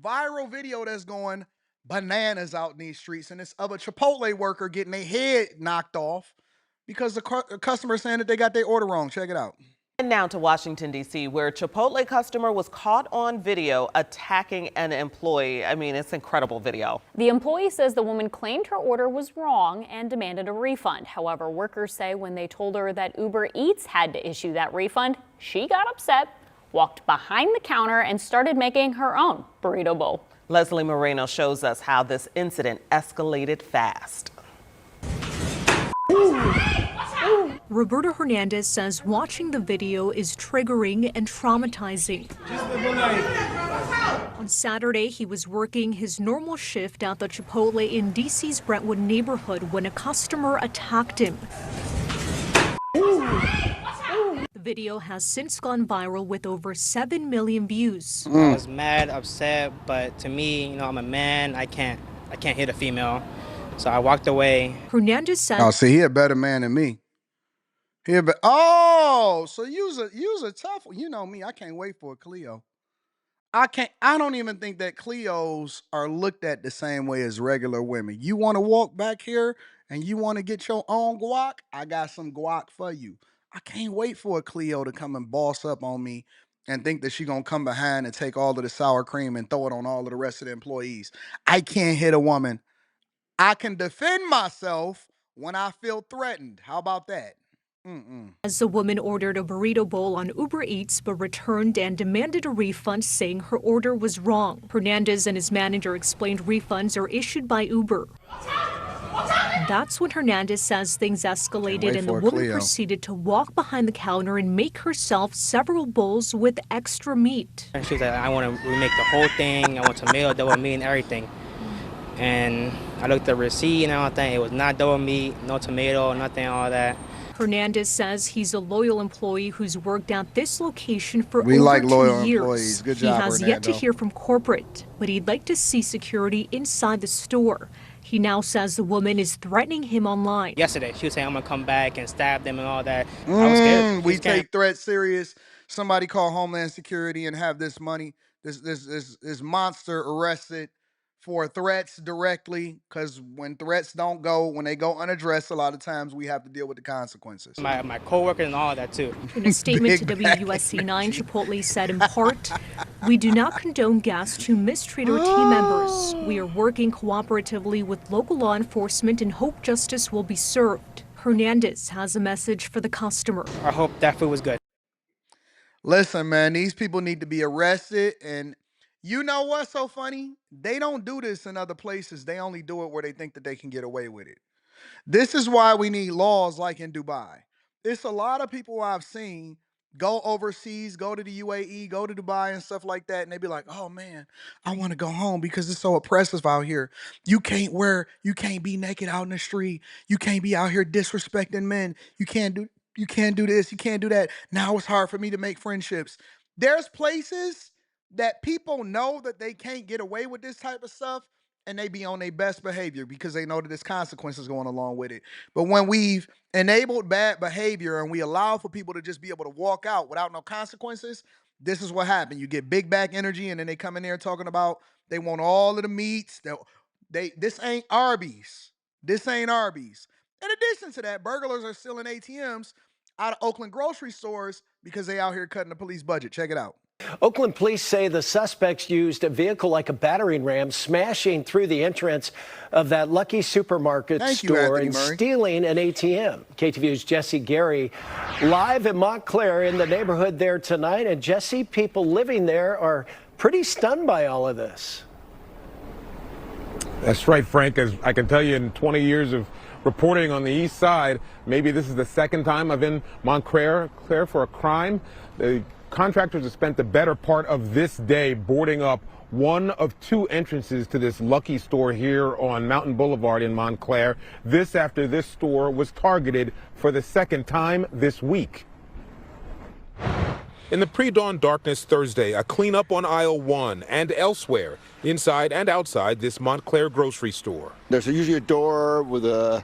viral video that's going bananas out in these streets, and this other Chipotle worker getting their head knocked off because the customer is saying that they got their order wrong. Check it out. And now to Washington, D.C., where a Chipotle customer was caught on video attacking an employee. I mean, it's incredible video. The employee says the woman claimed her order was wrong and demanded a refund. However, workers say when they told her that Uber Eats had to issue that refund, she got upset, walked behind the counter, and started making her own burrito bowl. Leslie Moreno shows us how this incident escalated fast. Roberto Hernandez says watching the video is triggering and traumatizing. On Saturday, he was working his normal shift at the Chipotle in D.C.'s Brentwood neighborhood when a customer attacked him. The video has since gone viral with over 7 million views. I was mad, upset, but to me, I'm a man. I can't hit a female. So I walked away. Hernandez said, "Oh, see, he a better man than me. So use a tough one. You know me, I can't wait for a Clio. I don't even think that Clios are looked at the same way as regular women. You want to walk back here and you want to get your own guac? I got some guac for you. I can't wait for a Clio to come and boss up on me and think that she gonna come behind and take all of the sour cream and throw it on all of the rest of the employees. I can't hit a woman. I can defend myself when I feel threatened. How about that?" As the woman ordered a burrito bowl on Uber Eats but returned and demanded a refund, saying her order was wrong. Hernandez and his manager explained refunds are issued by Uber. That's when Hernandez says things escalated and the woman proceeded to walk behind the counter and make herself several bowls with extra meat. She was like, "I want to remake the whole thing. I want tomato, double meat, and everything." And I looked at the receipt and everything. It was not double meat, no tomato, nothing, all that. Hernandez says he's a loyal employee who's worked at this location for over like 2 loyal years. employees. Good He job, has yet to hear from corporate, but he'd like to see security inside the store. He now says the woman is threatening him online. Yesterday, she was saying, "I'm going to come back and stab them and all that." I was scared. We take threats serious. Somebody call Homeland Security and have this monster arrested for threats directly, because when threats when they go unaddressed, a lot of times we have to deal with the consequences. My coworkers and all of that too. In a statement to WUSC 9, Chipotle said in part, "We do not condone guests who mistreat our team members. We are working cooperatively with local law enforcement and hope justice will be served." Hernandez has a message for the customer. I hope that food was good. Listen, man, these people need to be arrested, and you know what's so funny? They don't do this in other places. They only do it where they think that they can get away with it. This is why we need laws like in Dubai. It's a lot of people I've seen go overseas, go to the UAE, go to Dubai and stuff like that, and they be like, "Oh man, I want to go home because it's so oppressive out here. You can't be naked out in the street. You can't be out here disrespecting men. You can't do this, you can't do that. Now it's hard for me to make friendships." There's places that people know that they can't get away with this type of stuff, and they be on their best behavior because they know that there's consequences going along with it. But when we've enabled bad behavior and we allow for people to just be able to walk out without no consequences, this is what happened. You get big back energy, and then they come in there talking about they want all of the meats. This ain't Arby's. This ain't Arby's. In addition to that, burglars are stealing ATMs out of Oakland grocery stores because they out here cutting the police budget. Check it out. Oakland police say the suspects used a vehicle like a battering ram, smashing through the entrance of that Lucky Supermarket store and stealing an ATM. KTVU's Jesse Gary live in Montclair in the neighborhood there tonight. And Jesse, people living there are pretty stunned by all of this. That's right, Frank. As I can tell you, in 20 years of reporting on the east side, maybe this is the second time I've been Montclair for a crime. The contractors have spent the better part of this day boarding up one of 2 entrances to this Lucky store here on Mountain Boulevard in Montclair. This after this store was targeted for the second time this week. In the pre-dawn darkness Thursday, a cleanup on aisle 1 and elsewhere, inside and outside this Montclair grocery store. There's usually a door with a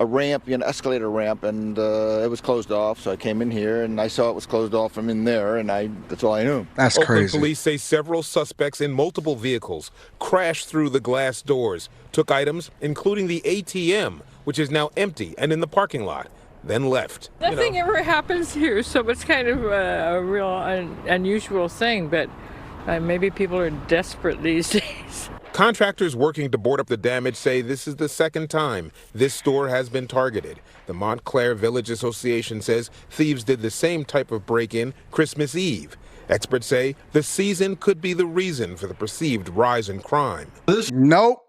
ramp, escalator ramp, and it was closed off. So I came in here and I saw it was closed off from in there, and that's all I knew. That's Oakland crazy. police say several suspects in multiple vehicles crashed through the glass doors, took items, including the ATM, which is now empty and in the parking lot, then left. Nothing ever happens here, so it's kind of a real unusual thing, but maybe people are desperate these days. Contractors working to board up the damage say this is the second time this store has been targeted. The Montclair Village Association says thieves did the same type of break-in Christmas Eve. Experts say the season could be the reason for the perceived rise in crime. Nope.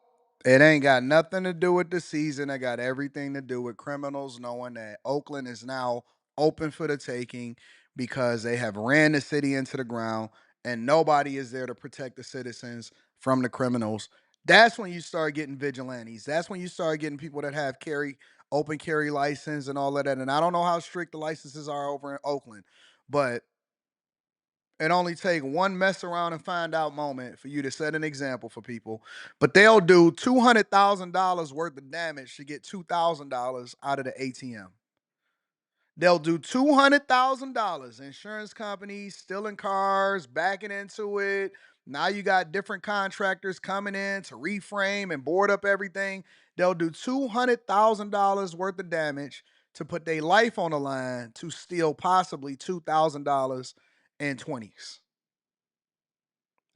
It ain't got nothing to do with the season. It got everything to do with criminals knowing that Oakland is now open for the taking because they have ran the city into the ground and nobody is there to protect the citizens from the criminals. That's when you start getting vigilantes. That's when you start getting people that have open carry license and all of that. And I don't know how strict the licenses are over in Oakland, but it only take one mess around and find out moment for you to set an example for people. But they'll do $200,000 worth of damage to get $2,000 out of the ATM. They'll do $200,000. Insurance companies stealing cars, backing into it. Now you got different contractors coming in to reframe and board up everything. They'll do $200,000 worth of damage to put their life on the line to steal possibly $2,000 in 20s.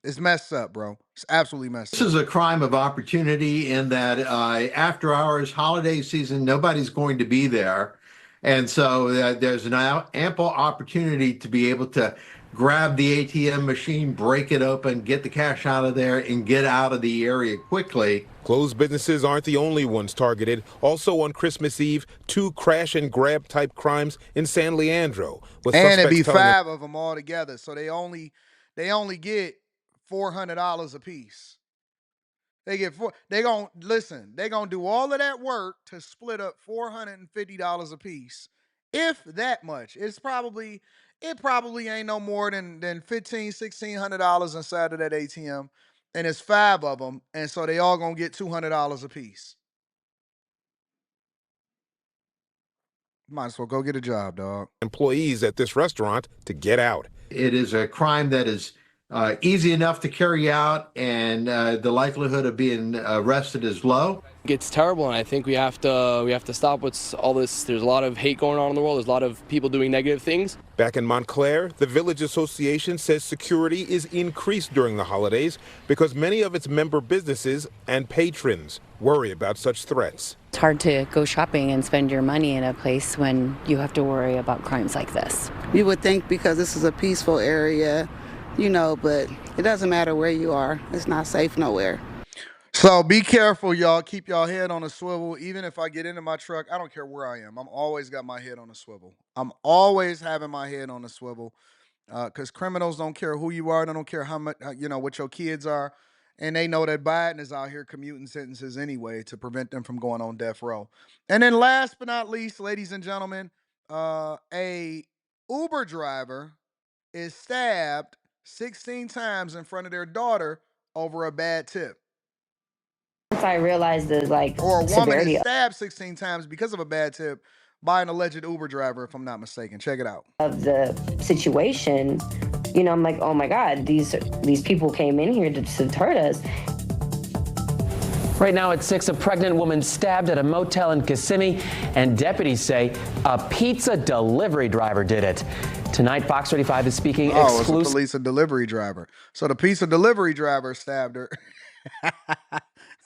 It's messed up, bro. It's absolutely messed up. This is a crime of opportunity in that after hours, holiday season, nobody's going to be there. And so there's an ample opportunity to be able to grab the ATM machine, break it open, get the cash out of there, and get out of the area quickly. Closed businesses aren't the only ones targeted. Also on Christmas Eve, 2 crash and grab type crimes in San Leandro. And it'd be 5 of them all together. So they only get $400 a piece. They gonna do all of that work to split up $450 a piece. If that much. It probably ain't no more than $1,500-$1,600 inside of that ATM. And it's 5 of them. And so they all gonna get $200 a piece. Might as well go get a job, dog. Employees at this restaurant to get out. It is a crime that is easy enough to carry out, and the likelihood of being arrested is low. It's terrible, and I think we have to stop with all this. There's a lot of hate going on in the world. There's a lot of people doing negative things. Back in Montclair, the Village Association says security is increased during the holidays because many of its member businesses and patrons worry about such threats. It's hard to go shopping and spend your money in a place when you have to worry about crimes like this. You would think because this is a peaceful area, but it doesn't matter where you are. It's not safe nowhere. So be careful, y'all. Keep y'all head on a swivel. Even if I get into my truck, I don't care where I am. I'm always got my head on a swivel. I'm always having my head on a swivel because criminals don't care who you are. They don't care how much, what your kids are. And they know that Biden is out here commuting sentences anyway to prevent them from going on death row. And then last but not least, ladies and gentlemen, a Uber driver is stabbed 16 times in front of their daughter over a bad tip. Once I realized the or a woman severity is stabbed 16 times because of a bad tip by an alleged Uber driver, if I'm not mistaken. Check it out. of the situation, I'm like, oh my God, these people came in here to hurt us. Right now at 6, a pregnant woman stabbed at a motel in Kissimmee, and deputies say a pizza delivery driver did it. Tonight, Fox 35 is speaking exclusively. It's a police delivery driver. So the pizza delivery driver stabbed her.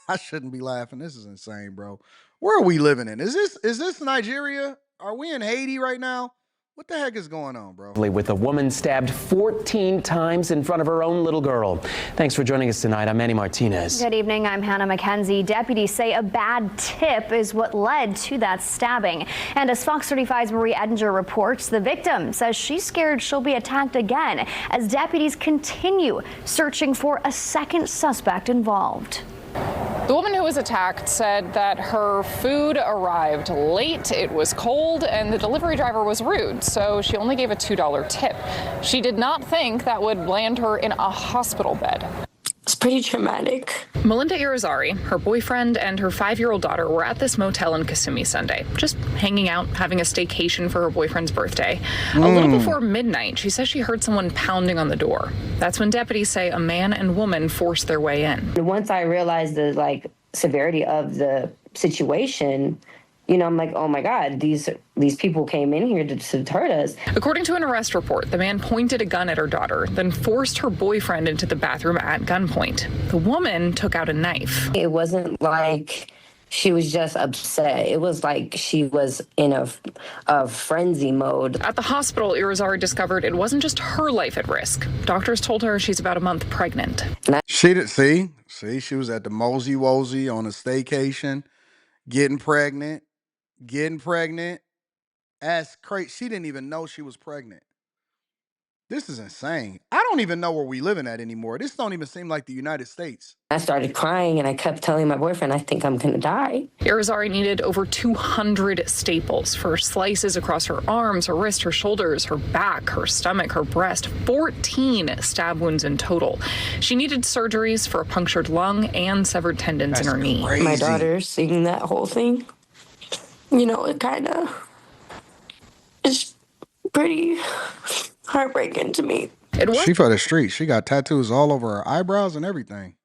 I shouldn't be laughing. This is insane, bro. Where are we living in? Is this Nigeria? Are we in Haiti right now? What the heck is going on, bro? With a woman stabbed 14 times in front of her own little girl. Thanks for joining us tonight. I'm Manny Martinez. Good evening. I'm Hannah McKenzie. Deputies say a bad tip is what led to that stabbing. And as Fox 35's Marie Edinger reports, the victim says she's scared she'll be attacked again as deputies continue searching for a second suspect involved. The woman who was attacked said that her food arrived late, it was cold, and the delivery driver was rude, so she only gave a $2 tip. She did not think that would land her in a hospital bed. It's pretty traumatic. Melinda Irizarry, her boyfriend, and her 5-year-old daughter were at this motel in Kissimmee Sunday, just hanging out, having a staycation for her boyfriend's birthday. A little before midnight, she says she heard someone pounding on the door. That's when deputies say a man and woman forced their way in. Once I realized the severity of the situation, I'm like, oh my God, these people came in here to hurt us. According to an arrest report, the man pointed a gun at her daughter, then forced her boyfriend into the bathroom at gunpoint. The woman took out a knife. It wasn't like she was just upset. It was like she was in a frenzy mode. At the hospital, Irizarry discovered it wasn't just her life at risk. Doctors told her she's about a month pregnant. She did see, she was at the Mosey Wozy on a staycation, getting pregnant. That's crazy. She didn't even know she was pregnant. This is insane. I don't even know where we living at anymore. This don't even seem like the United States. I started crying and I kept telling my boyfriend, I think I'm gonna die. Irizarry needed over 200 staples for slices across her arms, her wrist, her shoulders, her back, her stomach, her breast, 14 stab wounds in total. She needed surgeries for a punctured lung and severed tendons in her knee. Crazy. My daughter seeing that whole thing, it kind of is pretty heartbreaking to me. She for the street. She got tattoos all over her eyebrows and everything.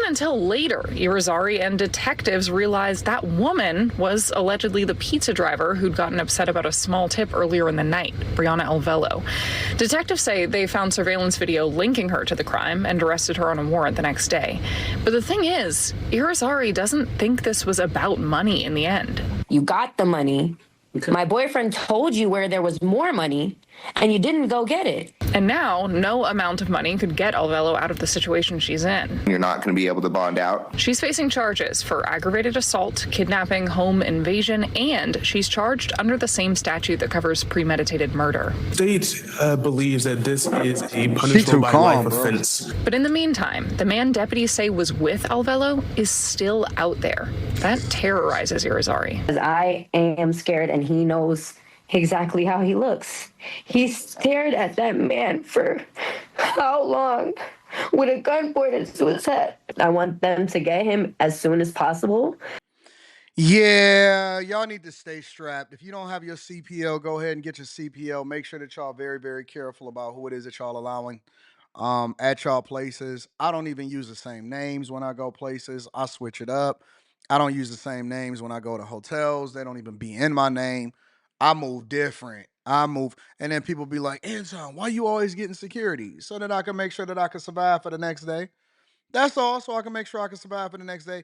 Until later, Irizarry and detectives realized that woman was allegedly the pizza driver who'd gotten upset about a small tip earlier in the night, Brianna Alvello. Detectives say they found surveillance video linking her to the crime and arrested her on a warrant the next day. But the thing is, Irizarry doesn't think this was about money in the end. You got the money. Okay. My boyfriend told you where there was more money, and you didn't go get it. And now, no amount of money could get Alvello out of the situation she's in. You're not going to be able to bond out. She's facing charges for aggravated assault, kidnapping, home invasion, and she's charged under the same statute that covers premeditated murder. State believes that this is a punishable by life offense. But in the meantime, the man deputies say was with Alvello is still out there. That terrorizes Irizarry. I am scared, and he knows exactly how he looks. He stared at that man for how long with a gun pointed to his head. I want them to get him as soon as possible. Yeah, y'all need to stay strapped. If you don't have your CPL, go ahead and get your CPL. Make sure that y'all very, very careful about who it is that y'all allowing at y'all places. I don't even use the same names when I go places. I switch it up. I don't use the same names when I go to hotels. They don't even be in my name. I move different. And then people be like, Anton, why you always getting security? So that I can make sure that I can survive for the next day. That's all, so I can make sure I can survive for the next day.